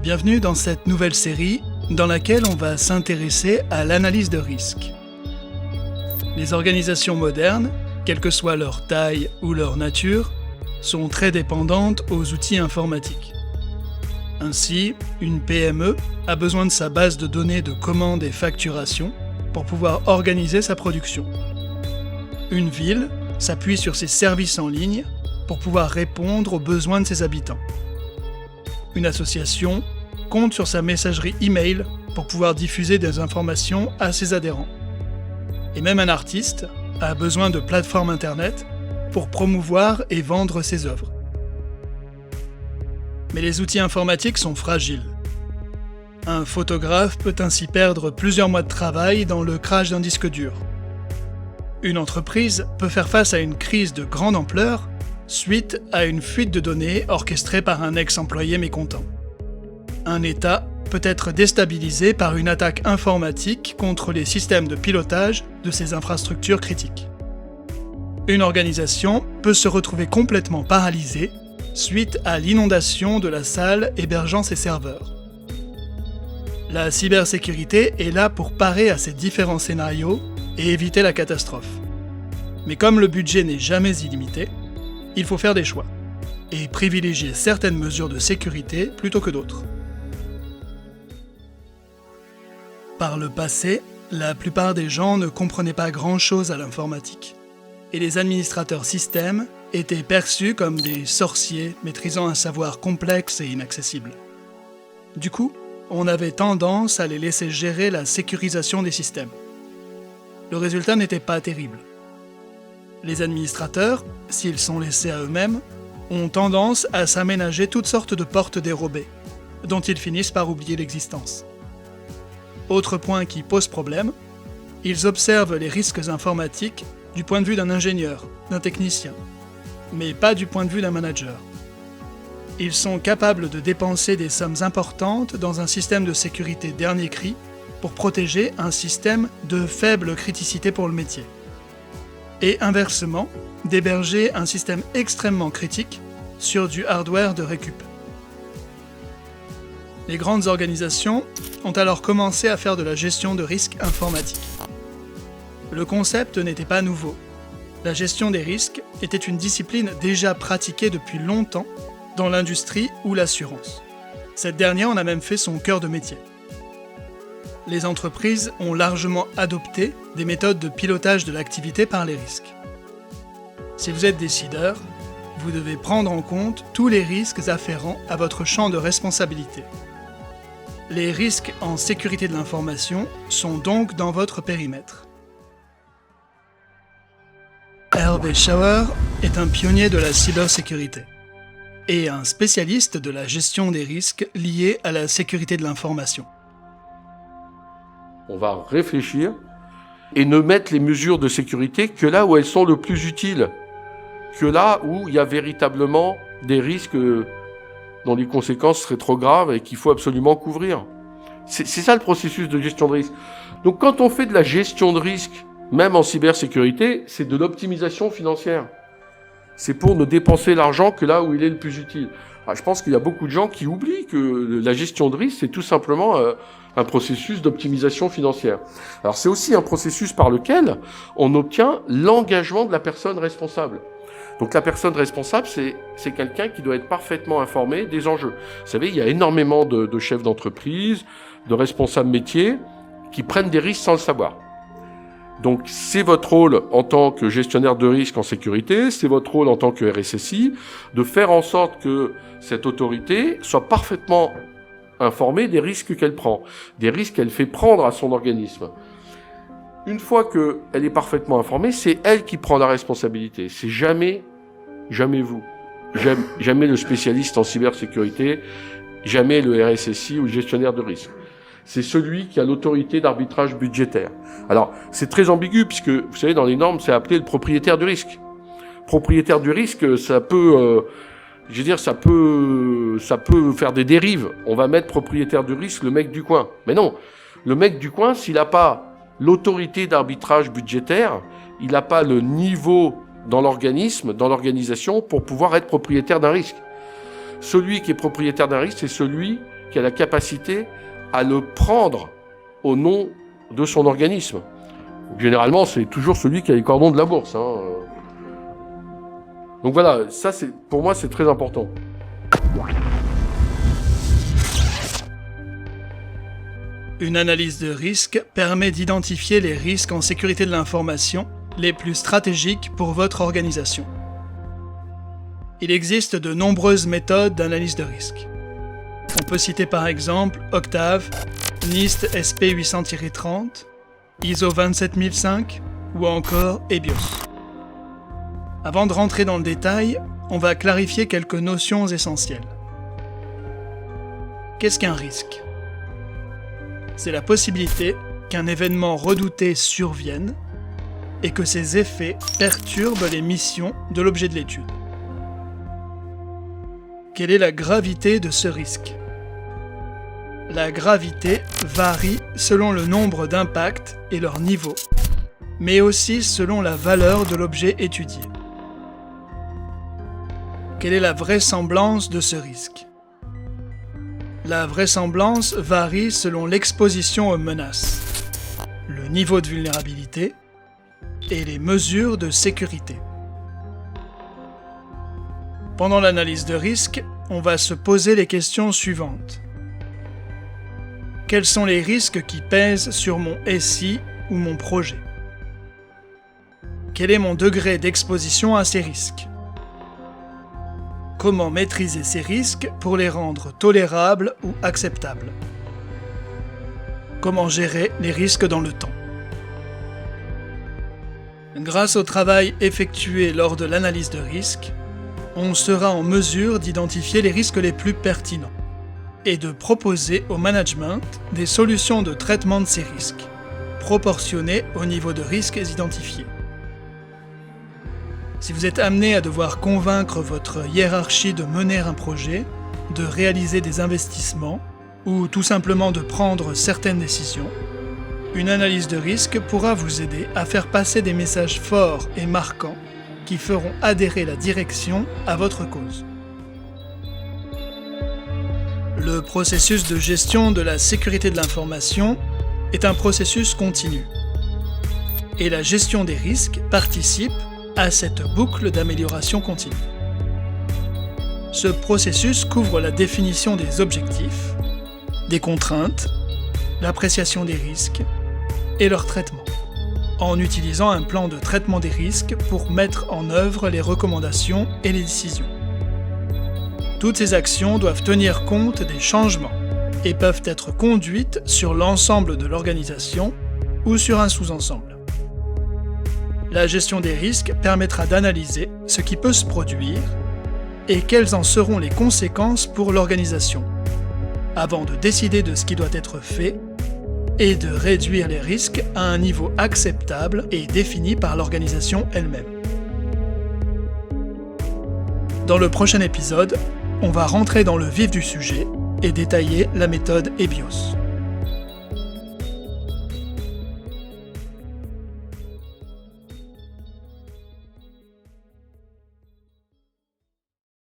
Bienvenue dans cette nouvelle série dans laquelle on va s'intéresser à l'analyse de risque. Les organisations modernes, quelle que soit leur taille ou leur nature, sont très dépendantes aux outils informatiques. Ainsi, une PME a besoin de sa base de données de commandes et facturation pour pouvoir organiser sa production. Une ville s'appuie sur ses services en ligne pour pouvoir répondre aux besoins de ses habitants. Une association compte sur sa messagerie email pour pouvoir diffuser des informations à ses adhérents. Et même un artiste a besoin de plateformes internet pour promouvoir et vendre ses œuvres. Mais les outils informatiques sont fragiles. Un photographe peut ainsi perdre plusieurs mois de travail dans le crash d'un disque dur. Une entreprise peut faire face à une crise de grande ampleur suite à une fuite de données orchestrée par un ex-employé mécontent. Un État peut être déstabilisé par une attaque informatique contre les systèmes de pilotage de ses infrastructures critiques. Une organisation peut se retrouver complètement paralysée suite à l'inondation de la salle hébergeant ses serveurs. La cybersécurité est là pour parer à ces différents scénarios et éviter la catastrophe. Mais comme le budget n'est jamais illimité, il faut faire des choix et privilégier certaines mesures de sécurité plutôt que d'autres. Par le passé, la plupart des gens ne comprenaient pas grand-chose à l'informatique, et les administrateurs système étaient perçus comme des sorciers maîtrisant un savoir complexe et inaccessible. Du coup, on avait tendance à les laisser gérer la sécurisation des systèmes. Le résultat n'était pas terrible. Les administrateurs, s'ils sont laissés à eux-mêmes, ont tendance à s'aménager toutes sortes de portes dérobées, dont ils finissent par oublier l'existence. Autre point qui pose problème, ils observent les risques informatiques du point de vue d'un ingénieur, d'un technicien, mais pas du point de vue d'un manager. Ils sont capables de dépenser des sommes importantes dans un système de sécurité dernier cri pour protéger un système de faible criticité pour le métier. Et inversement, d'héberger un système extrêmement critique sur du hardware de récup. Les grandes organisations ont alors commencé à faire de la gestion de risques informatiques. Le concept n'était pas nouveau. La gestion des risques était une discipline déjà pratiquée depuis longtemps dans l'industrie ou l'assurance. Cette dernière en a même fait son cœur de métier. Les entreprises ont largement adopté des méthodes de pilotage de l'activité par les risques. Si vous êtes décideur, vous devez prendre en compte tous les risques afférents à votre champ de responsabilité. Les risques en sécurité de l'information sont donc dans votre périmètre. Hervé Schauer est un pionnier de la cybersécurité et un spécialiste de la gestion des risques liés à la sécurité de l'information. On va réfléchir et ne mettre les mesures de sécurité que là où elles sont le plus utiles, que là où il y a véritablement des risques dont les conséquences seraient trop graves et qu'il faut absolument couvrir. C'est ça le processus de gestion de risque. Donc quand on fait de la gestion de risque, même en cybersécurité, c'est de l'optimisation financière. C'est pour ne dépenser l'argent que là où il est le plus utile. Alors, je pense qu'il y a beaucoup de gens qui oublient que la gestion de risque, c'est tout simplement un processus d'optimisation financière. Alors c'est aussi un processus par lequel on obtient l'engagement de la personne responsable. Donc la personne responsable, c'est quelqu'un qui doit être parfaitement informé des enjeux. Vous savez, il y a énormément de chefs d'entreprise, de responsables métiers qui prennent des risques sans le savoir. Donc c'est votre rôle en tant que gestionnaire de risque en sécurité, c'est votre rôle en tant que RSSI, de faire en sorte que cette autorité soit parfaitement informée des risques qu'elle prend, des risques qu'elle fait prendre à son organisme. Une fois qu'elle est parfaitement informée, c'est elle qui prend la responsabilité. C'est jamais vous. Jamais le spécialiste en cybersécurité, jamais le RSSI ou le gestionnaire de risque. C'est celui qui a l'autorité d'arbitrage budgétaire. Alors, c'est très ambigu puisque, vous savez, dans les normes, c'est appelé le propriétaire du risque. Propriétaire du risque, ça peut, ça peut faire des dérives. On va mettre propriétaire du risque le mec du coin. Mais non, le mec du coin, s'il n'a pas l'autorité d'arbitrage budgétaire, il n'a pas le niveau dans l'organisme, dans l'organisation, pour pouvoir être propriétaire d'un risque. Celui qui est propriétaire d'un risque, c'est celui qui a la capacité à le prendre au nom de son organisme. Généralement, c'est toujours celui qui a les cordons de la bourse. Donc voilà, ça, pour moi, c'est très important. Une analyse de risque permet d'identifier les risques en sécurité de l'information les plus stratégiques pour votre organisation. Il existe de nombreuses méthodes d'analyse de risque. On peut citer par exemple Octave, NIST SP 800-30, ISO 27005 ou encore EBIOS. Avant de rentrer dans le détail, on va clarifier quelques notions essentielles. Qu'est-ce qu'un risque ? C'est la possibilité qu'un événement redouté survienne et que ses effets perturbent les missions de l'objet de l'étude. Quelle est la gravité de ce risque ? La gravité varie selon le nombre d'impacts et leur niveau, mais aussi selon la valeur de l'objet étudié. Quelle est la vraisemblance de ce risque ? La vraisemblance varie selon l'exposition aux menaces, le niveau de vulnérabilité et les mesures de sécurité. Pendant l'analyse de risque, on va se poser les questions suivantes. Quels sont les risques qui pèsent sur mon SI ou mon projet ? Quel est mon degré d'exposition à ces risques ? Comment maîtriser ces risques pour les rendre tolérables ou acceptables ? Comment gérer les risques dans le temps ? Grâce au travail effectué lors de l'analyse de risque, on sera en mesure d'identifier les risques les plus pertinents et de proposer au management des solutions de traitement de ces risques, proportionnées au niveau de risques identifiés. Si vous êtes amené à devoir convaincre votre hiérarchie de mener un projet, de réaliser des investissements ou tout simplement de prendre certaines décisions, une analyse de risque pourra vous aider à faire passer des messages forts et marquants qui feront adhérer la direction à votre cause. Le processus de gestion de la sécurité de l'information est un processus continu. Et la gestion des risques participe à cette boucle d'amélioration continue. Ce processus couvre la définition des objectifs, des contraintes, l'appréciation des risques et leur traitement, en utilisant un plan de traitement des risques pour mettre en œuvre les recommandations et les décisions. Toutes ces actions doivent tenir compte des changements et peuvent être conduites sur l'ensemble de l'organisation ou sur un sous-ensemble. La gestion des risques permettra d'analyser ce qui peut se produire et quelles en seront les conséquences pour l'organisation, avant de décider de ce qui doit être fait et de réduire les risques à un niveau acceptable et défini par l'organisation elle-même. Dans le prochain épisode, on va rentrer dans le vif du sujet et détailler la méthode EBIOS.